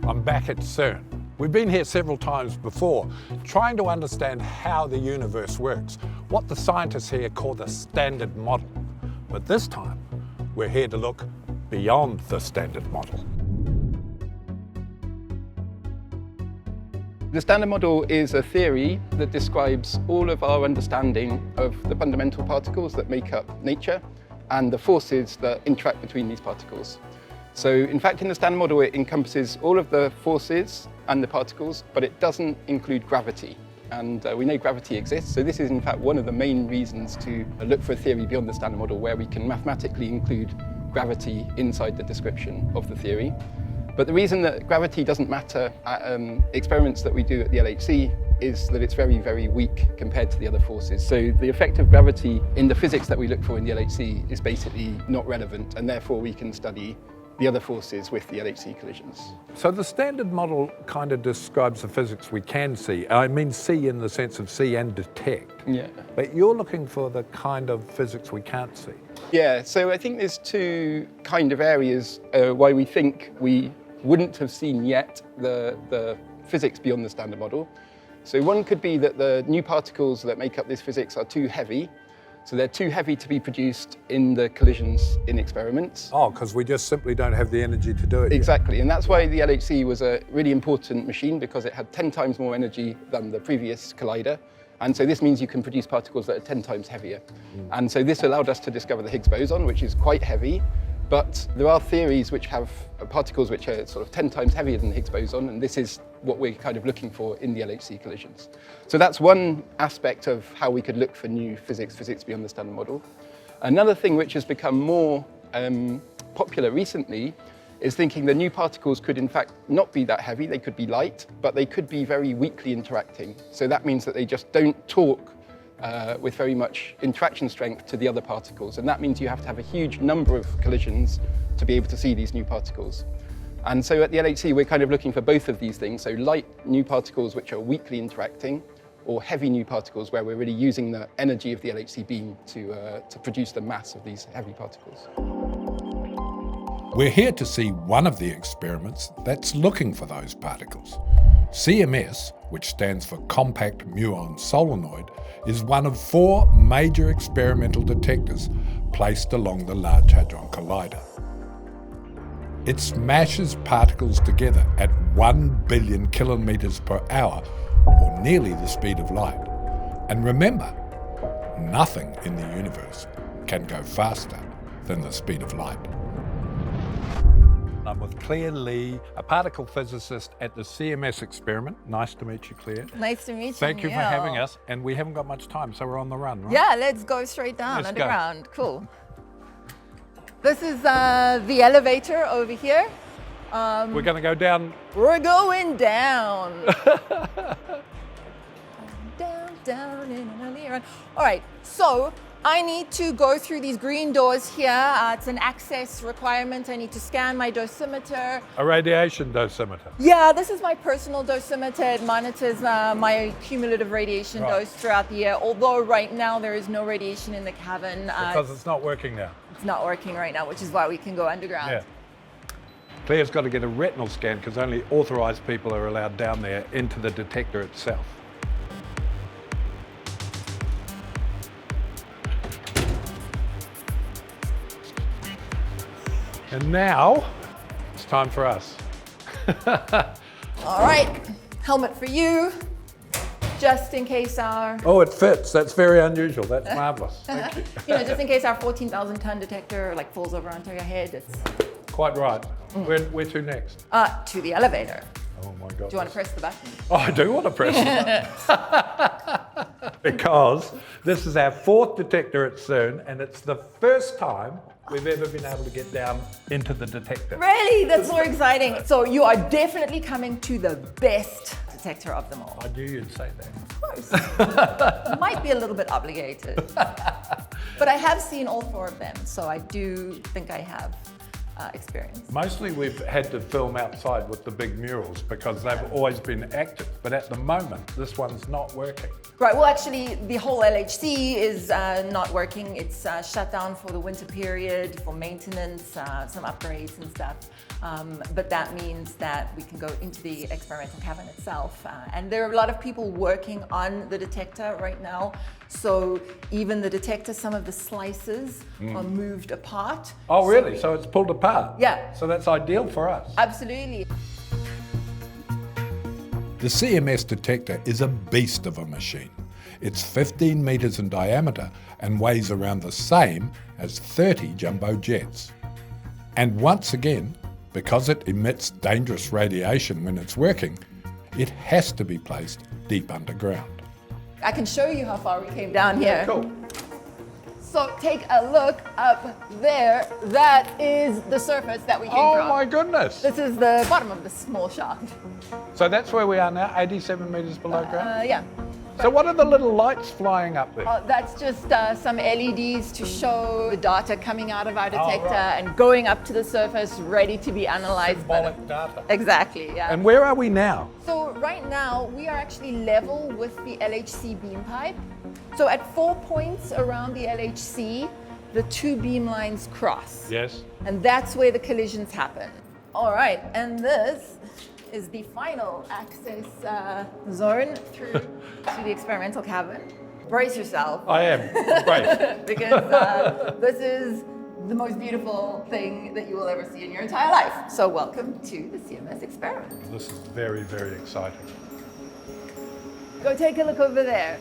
I'm back at CERN. We've been here several times before, trying to understand how the universe works, what the scientists here call the standard model. But this time, we're here to look beyond the standard model. The Standard Model is a theory that describes all of our understanding of the fundamental particles that make up nature and the forces that interact between these particles. So in fact, in the Standard Model, it encompasses all of the forces and the particles, but it doesn't include gravity. And we know gravity exists, so this is in fact one of the main reasons to look for a theory beyond the Standard Model where we can mathematically include gravity inside the description of the theory. But the reason that gravity doesn't matter at experiments that we do at the LHC is that it's very, very weak compared to the other forces. So the effect of gravity in the physics that we look for in the LHC is basically not relevant, and therefore we can study the other forces with the LHC collisions. So the standard model kind of describes the physics we can see. I mean see in the sense of see and detect. Yeah. But you're looking for the kind of physics we can't see. Yeah, so I think there's two kind of areas why we think we wouldn't have seen yet the physics beyond the Standard Model. So one could be that the new particles that make up this physics are too heavy. So they're too heavy to be produced in the collisions in experiments. Oh, because we just simply don't have the energy to do it. Exactly, and that's why the LHC was a really important machine, because it had 10 times more energy than the previous collider. And so this means you can produce particles that are 10 times heavier. And so this allowed us to discover the Higgs boson, which is quite heavy. But there are theories which have particles which are sort of 10 times heavier than the Higgs boson, and this is what we're kind of looking for in the LHC collisions. So that's one aspect of how we could look for new physics beyond the Standard Model. Another thing which has become more popular recently is thinking the new particles could in fact not be that heavy, they could be light, but they could be very weakly interacting. So that means that they just don't talk with very much interaction strength to the other particles. And that means you have to have a huge number of collisions to be able to see these new particles. And so at the LHC, we're kind of looking for both of these things. So light new particles which are weakly interacting, or heavy new particles where we're really using the energy of the LHC beam to produce the mass of these heavy particles. We're here to see one of the experiments that's looking for those particles. CMS, which stands for Compact Muon Solenoid, is one of 4 major experimental detectors placed along the Large Hadron Collider. It smashes particles together at 1 billion kilometers per hour, or nearly the speed of light. And remember, nothing in the universe can go faster than the speed of light. I'm with Claire Lee, a particle physicist at the CMS experiment. Nice to meet you, Claire. Nice to meet you. Thank you for having us. And we haven't got much time, so we're on the run, right? Yeah, let's go straight down Let's underground. Go. Cool. This is the elevator over here. We're going to go down. We're going down. down, in and around. All right, so I need to go through these green doors here. It's an access requirement. I need to scan my dosimeter. A radiation dosimeter. Yeah, this is my personal dosimeter. It monitors my cumulative radiation dose throughout the year, although right now there is no radiation in the cabin. Because it's not working now. It's not working right now, which is why we can go underground. Yeah. Claire's got to get a retinal scan because only authorised people are allowed down there into the detector itself. And now, it's time for us. All right, helmet for you, just in case our... Oh, it fits. That's very unusual. That's marvelous. Thank you. Just in case our 14,000 ton detector falls over onto your head. It's quite right. Where to next? To the elevator. Oh my God. Do you want to press the button? Oh, I do want to press the button. Because this is our 4th detector at CERN, and it's the first time we've ever been able to get down into the detector. Really? That's more exciting. So you are definitely coming to the best detector of them all. I knew you'd say that. Of course. Might be a little bit obligated. But I have seen all 4 of them, so I do think I have experience. Mostly we've had to film outside with the big murals because they've always been active, but at the moment this one's not working. Right, well actually the whole LHC is not working. It's shut down for the winter period, for maintenance, some upgrades and stuff. But that means that we can go into the experimental cavern itself. And there are a lot of people working on the detector right now. So even the detector, some of the slices are moved apart. Oh really? So it's pulled apart? Yeah. So that's ideal for us. Absolutely. The CMS detector is a beast of a machine. It's 15 metres in diameter and weighs around the same as 30 jumbo jets. And once again, because it emits dangerous radiation when it's working, it has to be placed deep underground. I can show you how far we came down here. Cool. So take a look up there. That is the surface that we came from. Oh my goodness! This is the bottom of the small shaft. So that's where we are now, 87 metres below ground? Yeah. So what are the little lights flying up there? That's just some LEDs to show the data coming out of our detector right. and going up to the surface, ready to be analyzed. Symbolic data. Exactly, yeah. And where are we now? So right now, we are actually level with the LHC beam pipe. So at 4 points around the LHC, the two beam lines cross. Yes. And that's where the collisions happen. All right, and this is the final access zone through to the experimental cavern. Brace yourself. I am. Great. Because this is the most beautiful thing that you will ever see in your entire life. So welcome to the CMS experiment. This is very, very exciting. Go take a look over there.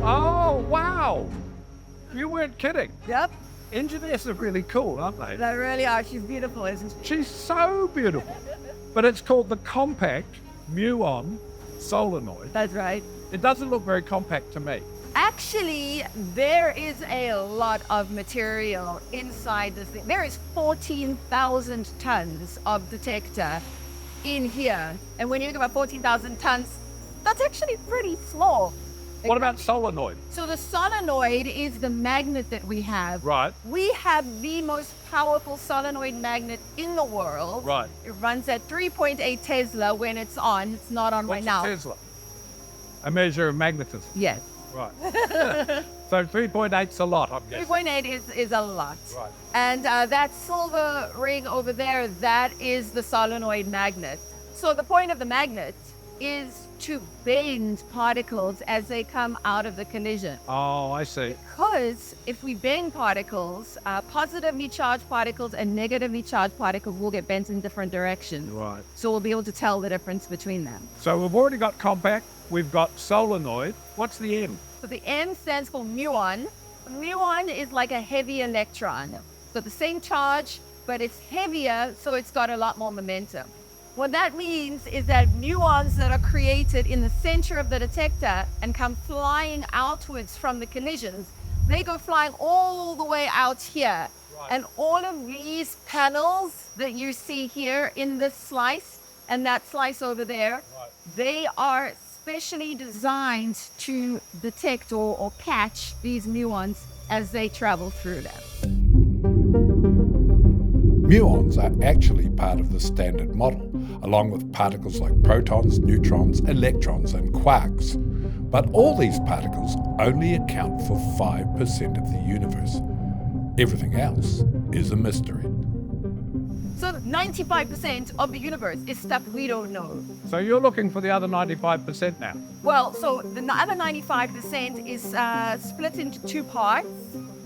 Oh, wow! You weren't kidding. Yep, Engineers are really cool, aren't they? they really are. She's beautiful, isn't she? She's so beautiful. But it's called the Compact Muon Solenoid. That's right. It doesn't look very compact to me. Actually, there is a lot of material inside this thing. There is 14,000 tons of detector in here. And when you think about 14,000 tons, that's actually pretty small. What about solenoid? So the solenoid is the magnet that we have. Right. We have the most powerful solenoid magnet in the world. Right. It runs at 3.8 Tesla when it's on. It's not on right now. What's Tesla? A measure of magnetism. Yes. Right. So 3.8's a lot, I'm guessing. 3.8 is a lot. Right. And that silver ring over there, that is the solenoid magnet. So the point of the magnet is to bend particles as they come out of the collision. Oh, I see. Because if we bend particles, positively charged particles and negatively charged particles will get bent in different directions. Right. So we'll be able to tell the difference between them. So we've already got compact, we've got solenoid. What's the M? So the M stands for muon. Muon is like a heavy electron. So the same charge, but it's heavier, so it's got a lot more momentum. What that means is that muons that are created in the center of the detector and come flying outwards from the collisions, they go flying all the way out here. Right. And all of these panels that you see here in this slice and that slice over there, Right. they are specially designed to detect or catch these muons as they travel through them. Muons are actually part of the standard model, along with particles like protons, neutrons, electrons and quarks. But all these particles only account for 5% of the universe. Everything else is a mystery. So 95% of the universe is stuff we don't know. So you're looking for the other 95% now? Well, so the other 95% is split into two parts.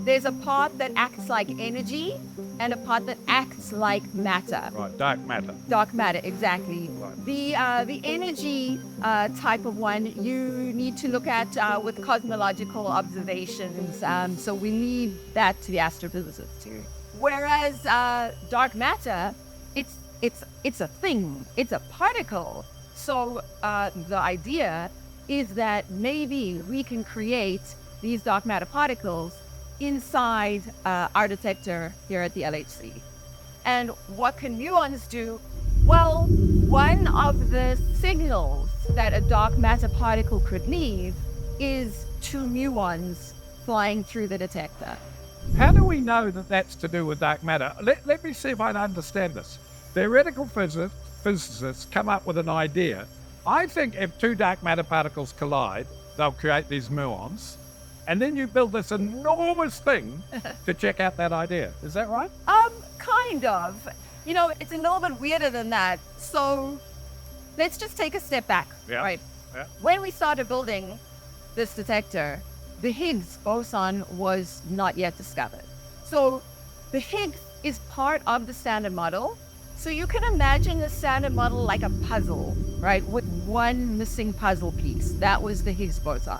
There's a part that acts like energy and a part that acts like matter. Right, dark matter. Dark matter, exactly. Right. The energy type of one you need to look at with cosmological observations. So we need that to the astrophysicists too. Whereas dark matter, it's a thing, it's a particle. So the idea is that maybe we can create these dark matter particles inside our detector here at the LHC. And what can muons do? Well, one of the signals that a dark matter particle could leave is 2 muons flying through the detector. How do we know that that's to do with dark matter? Let me see if I understand this. Theoretical physicists come up with an idea. I think if 2 dark matter particles collide, they'll create these muons. And then you build this enormous thing to check out that idea. Is that right? Kind of. You know, it's a little bit weirder than that. So let's just take a step back, right? Yeah. When we started building this detector, the Higgs boson was not yet discovered. So the Higgs is part of the Standard Model. So you can imagine the Standard Model like a puzzle, right? With one missing puzzle piece. That was the Higgs boson.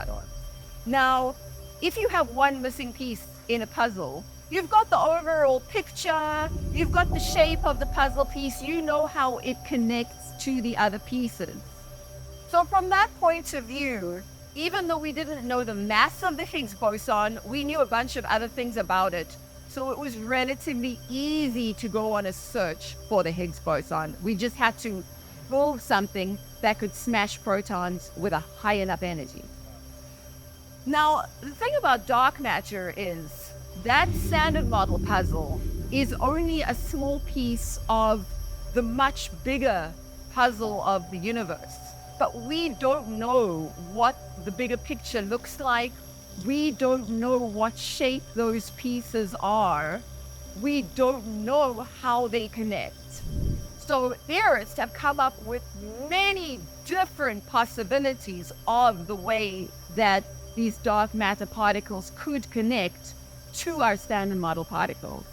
Now, if you have one missing piece in a puzzle, you've got the overall picture, you've got the shape of the puzzle piece, you know how it connects to the other pieces. So from that point of view, even though we didn't know the mass of the Higgs boson, we knew a bunch of other things about it. So it was relatively easy to go on a search for the Higgs boson. We just had to build something that could smash protons with a high enough energy. Now, the thing about dark matter is that Standard Model puzzle is only a small piece of the much bigger puzzle of the universe. But we don't know what the bigger picture looks like. We don't know what shape those pieces are. We don't know how they connect. So theorists have come up with many different possibilities of the way that these dark matter particles could connect to our Standard Model particles.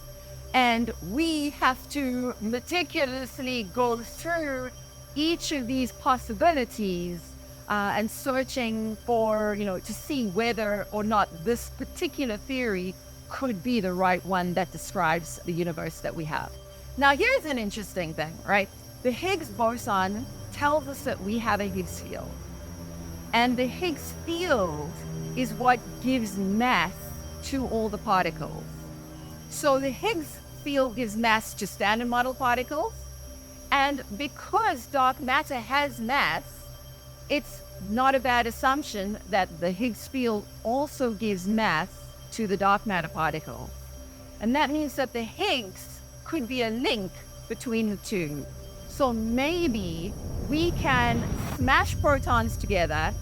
And we have to meticulously go through each of these possibilities and searching for, to see whether or not this particular theory could be the right one that describes the universe that we have. Now, here's an interesting thing, right? The Higgs boson tells us that we have a Higgs field. And the Higgs field is what gives mass to all the particles. So the Higgs field gives mass to Standard Model particles. And because dark matter has mass, it's not a bad assumption that the Higgs field also gives mass to the dark matter particle. And that means that the Higgs could be a link between the two. So maybe we can smash protons together,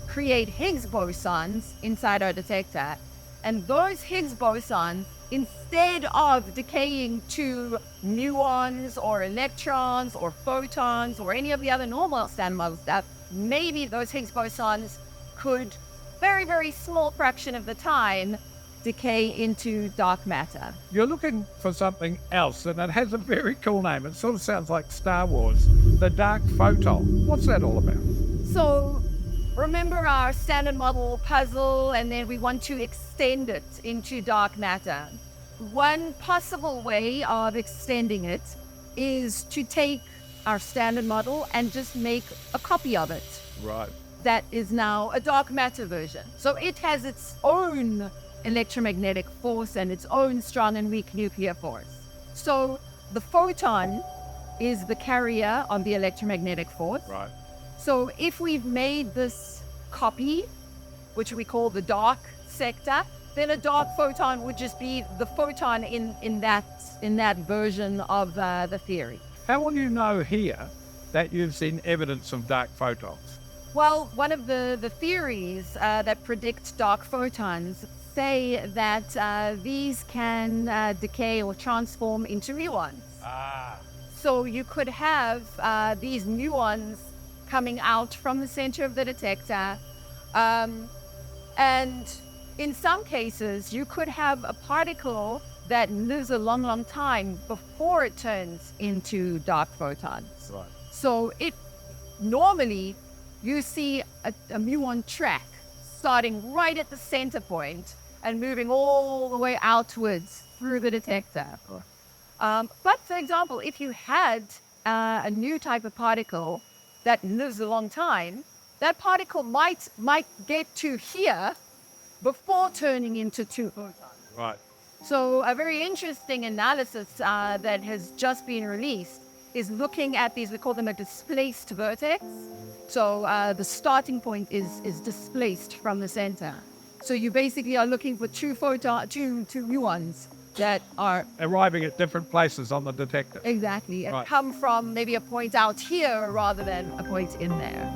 create Higgs bosons inside our detector, and those Higgs bosons, instead of decaying to muons or electrons or photons or any of the other normal Standard Model stuff, maybe those Higgs bosons could, very, very small fraction of the time, decay into dark matter. You're looking for something else, and it has a very cool name. It sort of sounds like Star Wars, the dark photon. What's that all about? So remember our Standard Model puzzle, and then we want to extend it into dark matter. One possible way of extending it is to take our Standard Model and just make a copy of it. Right. That is now a dark matter version. So it has its own electromagnetic force and its own strong and weak nuclear force. So the photon is the carrier of the electromagnetic force. Right. So if we've made this copy, which we call the dark sector, then a dark photon would just be the photon in that version of the theory. How will you know here that you've seen evidence of dark photons? Well, one of the theories that predict dark photons say that these can decay or transform into muons. So you could have these muons coming out from the center of the detector. And in some cases, you could have a particle that lives a long, long time before it turns into dark photons. Right. So normally you see a muon track starting right at the center point and moving all the way outwards through the detector. But for example, if you had a new type of particle that lives a long time, that particle might get to here before turning into two photons. Right. So a very interesting analysis that has just been released is looking at these, we call them a displaced vertex. So the starting point is displaced from the center. So you basically are looking for two muons that are arriving at different places on the detector. exactly and Right. come from maybe a point out here rather than a point in there.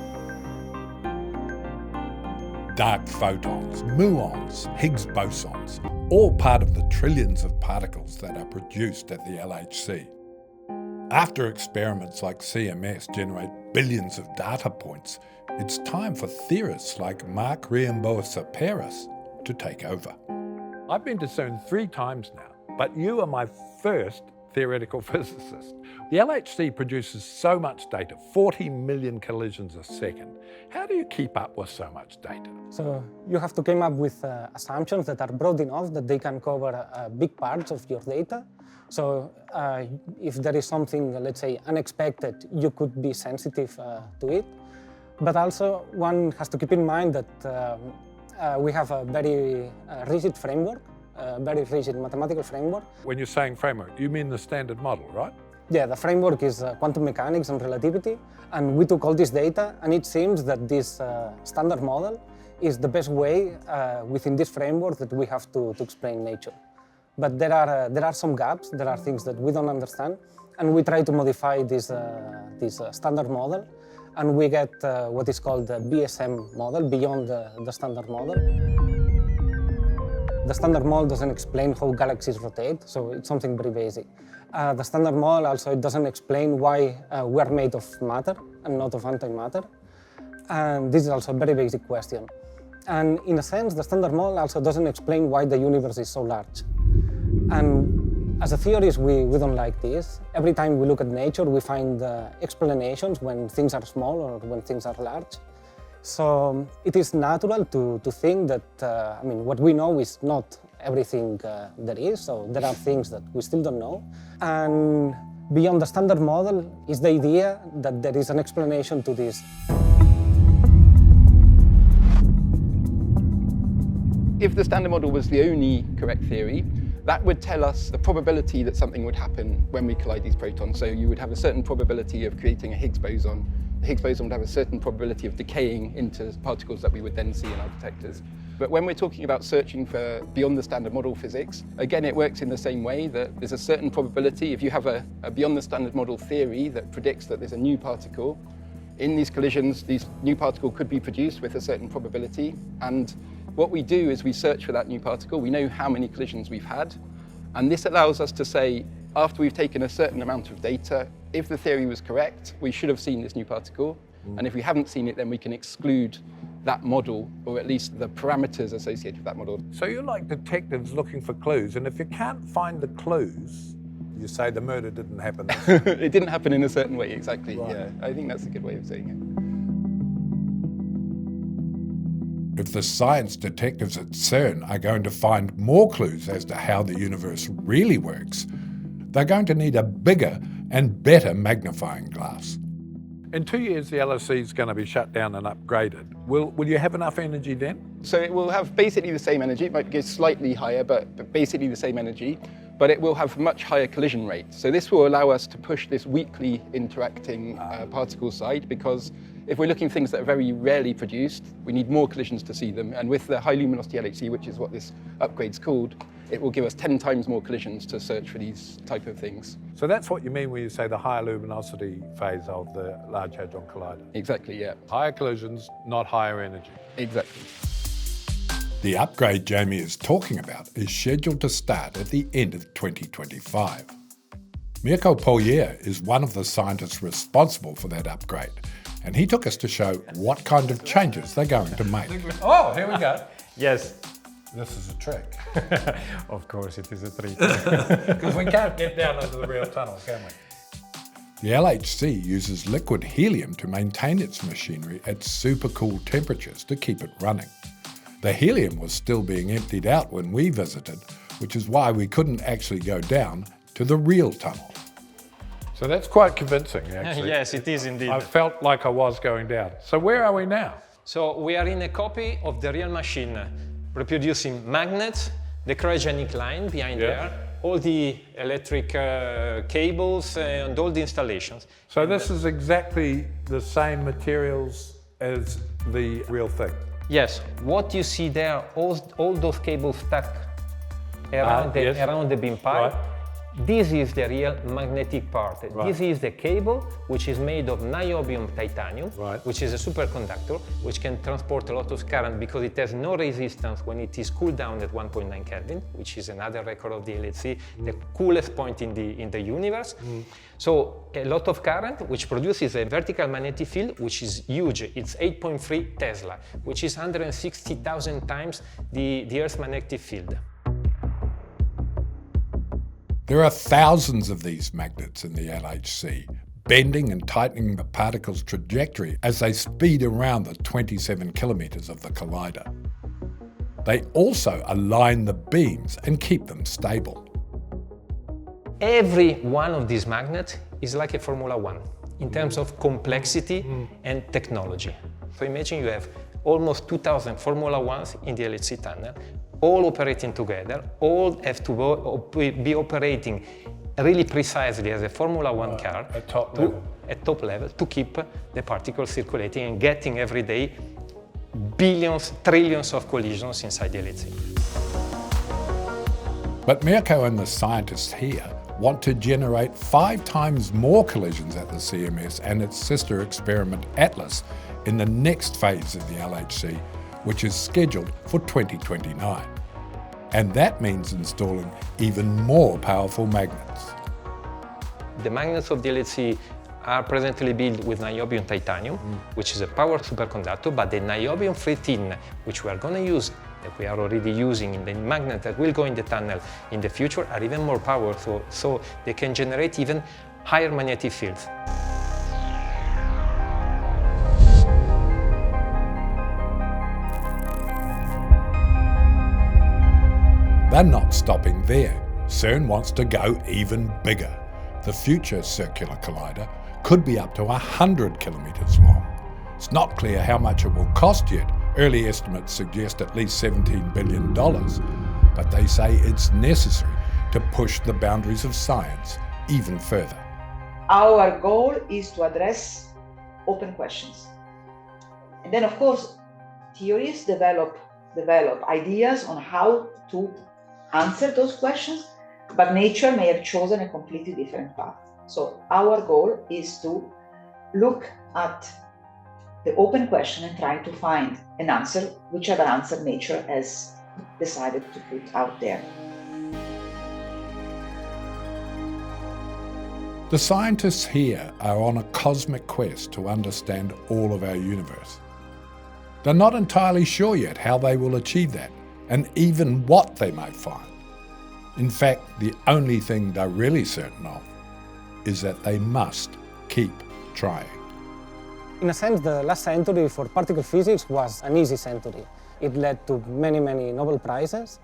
Dark photons, muons, Higgs bosons, all part of the trillions of particles that are produced at the LHC. After experiments like CMS generate billions of data points, it's time for theorists like Mark Riembosa-Peres to take over. I've been to CERN 3 times now, but you are my first theoretical physicist. The LHC produces so much data, 40 million collisions a second. How do you keep up with so much data? So you have to come up with assumptions that are broad enough that they can cover big parts of your data. So if there is something, let's say, unexpected, you could be sensitive to it. But also one has to keep in mind that we have a very rigid framework, a very rigid mathematical framework. When you're saying framework, you mean the standard model, right? Yeah, the framework is quantum mechanics and relativity, and we took all this data, and it seems that this standard model is the best way within this framework that we have to explain nature. But there are some gaps, there are things that we don't understand, and we try to modify this standard model, and we get what is called the BSM model, beyond the standard model. The standard model doesn't explain how galaxies rotate, so it's something very basic. The standard model also it doesn't explain why we're made of matter and not of antimatter. And this is also a very basic question. And in a sense, the standard model also doesn't explain why the universe is so large. And as a theorist, we don't like this. Every time we look at nature, we find explanations when things are small or when things are large. So it is natural to think that, what we know is not everything there is, so there are things that we still don't know. And beyond the standard model is the idea that there is an explanation to this. If the standard model was the only correct theory, that would tell us the probability that something would happen when we collide these protons. So you would have a certain probability of creating a Higgs boson. The Higgs boson would have a certain probability of decaying into particles that we would then see in our detectors. But when we're talking about searching for beyond the standard model physics, again, it works in the same way that there's a certain probability. If you have a beyond the standard model theory that predicts that there's a new particle, in these collisions, these new particle could be produced with a certain probability. And what we do is we search for that new particle. We know how many collisions we've had. And this allows us to say, after we've taken a certain amount of data, if the theory was correct, we should have seen this new particle. And if we haven't seen it, then we can exclude that model, or at least the parameters associated with that model. So you're like detectives looking for clues, and if you can't find the clues, you say the murder didn't happen. It didn't happen in a certain way, exactly. Right. Yeah, I think that's a good way of saying it. If the science detectives at CERN are going to find more clues as to how the universe really works, they're going to need a bigger and better magnifying glass. In 2 years, the LHC is going to be shut down and upgraded. Will you have enough energy then? So it will have basically the same energy. It might go slightly higher, but basically the same energy. But it will have much higher collision rate. So this will allow us to push this weakly interacting particle side, because if we're looking at things that are very rarely produced, we need more collisions to see them. And with the high luminosity LHC, which is what this upgrade's called, it will give us 10 times more collisions to search for these type of things. So that's what you mean when you say the higher luminosity phase of the Large Hadron Collider. Exactly, yeah. Higher collisions, not higher energy. Exactly. The upgrade Jamie is talking about is scheduled to start at the end of 2025. Mirko Pollier is one of the scientists responsible for that upgrade, and he took us to show what kind of changes they're going to make. Oh, here we go. Yes, This is a trick. of course it is a trick. Because we can't get down into the real tunnel, can we? The LHC uses liquid helium to maintain its machinery at supercool temperatures to keep it running. The helium was still being emptied out when we visited, which is why we couldn't actually go down to the real tunnel. So that's quite convincing, actually. Yes, it is indeed. I felt like I was going down. So where are we now? So we are in a copy of the real machine, reproducing magnets, the cryogenic line behind there, all the electric cables and all the installations. So this is exactly the same materials as the real thing? Yes, what you see there, all those cables stuck around, around the beam pipe, Right. this is the real magnetic part. Right. This is the cable, which is made of niobium titanium, Right. which is a superconductor, which can transport a lot of current because it has no resistance when it is cooled down at 1.9 Kelvin, which is another record of the LHC, the coolest point in the universe. So a lot of current, which produces a vertical magnetic field, which is huge. It's 8.3 Tesla, which is 160,000 times the Earth's magnetic field. There are thousands of these magnets in the LHC, bending and tightening the particle's trajectory as they speed around the 27 kilometres of the collider. They also align the beams and keep them stable. Every one of these magnets is like a Formula One in terms of complexity and technology. So imagine you have almost 2,000 Formula Ones in the LHC tunnel, all operating together, all have to be operating really precisely as a Formula One car at top level. At top level to keep the particles circulating and getting every day billions, trillions of collisions inside the LHC. But Mirko and the scientists here want to generate 5 times more collisions at the CMS and its sister experiment ATLAS in the next phase of the LHC, which is scheduled for 2029. And that means installing even more powerful magnets. The magnets of the LHC are presently built with niobium titanium, which is a power superconductor, but the niobium-free tin, which we are going to use, that we are already using in the magnet that will go in the tunnel in the future, are even more powerful, so they can generate even higher magnetic fields. They're not stopping there. CERN wants to go even bigger. The future circular collider could be up to 100 kilometres long. It's not clear how much it will cost yet. Early estimates suggest at least $17 billion, but they say it's necessary to push the boundaries of science even further. Our goal is to address open questions. And then, of course, theories develop ideas on how to answer those questions, but nature may have chosen a completely different path. So our goal is to look at the open question and try to find an answer, whichever answer nature has decided to put out there. The scientists here are on a cosmic quest to understand all of our universe. They're not entirely sure yet how they will achieve that, and even what they may find. In fact, the only thing they're really certain of is that they must keep trying. In a sense, the last century for particle physics was an easy century. It led to many, many Nobel Prizes,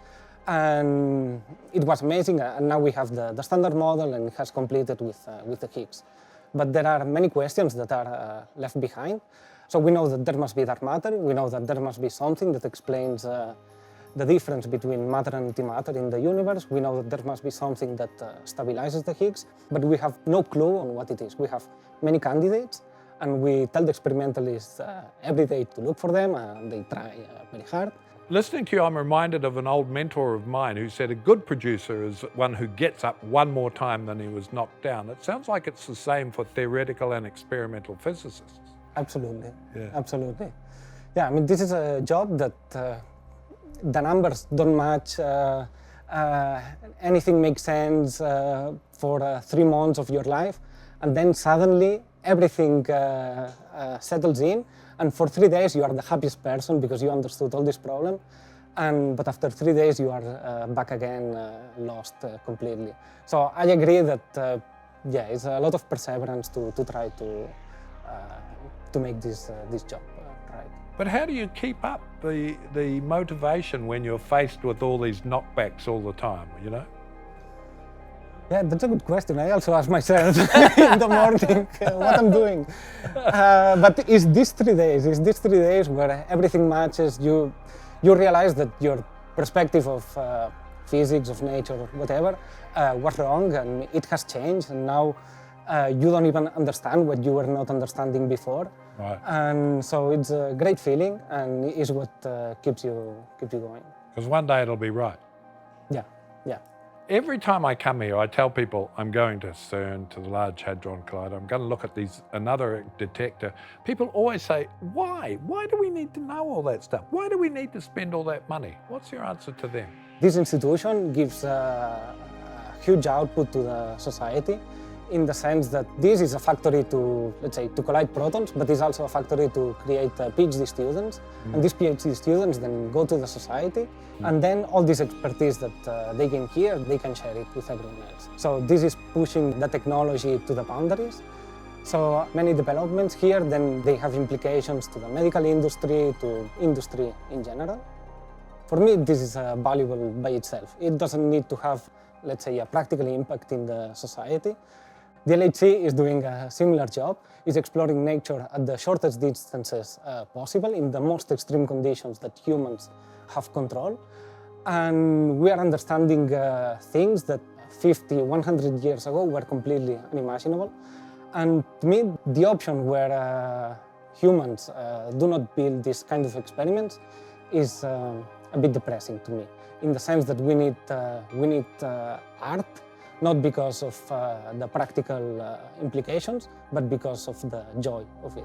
and it was amazing. And now we have the standard model, and it has completed with the Higgs. But there are many questions that are left behind. So we know that there must be dark matter. We know that there must be something that explains the difference between matter and antimatter in the universe. We know that there must be something that stabilizes the Higgs, but we have no clue on what it is. We have many candidates, and we tell the experimentalists every day to look for them, and they try very hard. Listening to you, I'm reminded of an old mentor of mine who said a good producer is one who gets up one more time than he was knocked down. It sounds like it's the same for theoretical and experimental physicists. Absolutely, Yeah. absolutely. Yeah, I mean, this is a job that the numbers don't match, anything makes sense for 3 months of your life, and then suddenly everything settles in, and for 3 days you are the happiest person because you understood all this problem, but after 3 days you are back again lost completely. So I agree that yeah, it's a lot of perseverance to try to make this job right. But how do you keep up the motivation when you're faced with all these knockbacks all the time, you know? Yeah, that's a good question. I also ask myself in the morning what I'm doing. But is this 3 days? Is this 3 days where everything matches? You realize that your perspective of physics, of nature, or whatever, was wrong, and it has changed, and now you don't even understand what you were not understanding before. Right. And so it's a great feeling, and is what keeps you going. Because one day it'll be right. Yeah, yeah. Every time I come here, I tell people I'm going to CERN, to the Large Hadron Collider. I'm going to look at another detector. People always say, why? Why do we need to know all that stuff? Why do we need to spend all that money? What's your answer to them? This institution gives a huge output to the society, in the sense that this is a factory to, let's say, to collide protons, but it's also a factory to create PhD students. And these PhD students then go to the society, and then all this expertise that they gain here, they can share it with everyone else. So this is pushing the technology to the boundaries. So many developments here, then they have implications to the medical industry, to industry in general. For me, this is valuable by itself. It doesn't need to have, let's say, a practical impact in the society. The LHC is doing a similar job. It's exploring nature at the shortest distances possible in the most extreme conditions that humans have control. And we are understanding things that 50, 100 years ago were completely unimaginable. And to me, the option where humans do not build this kind of experiments is a bit depressing to me, in the sense that we need art, not because of the practical implications, but because of the joy of it.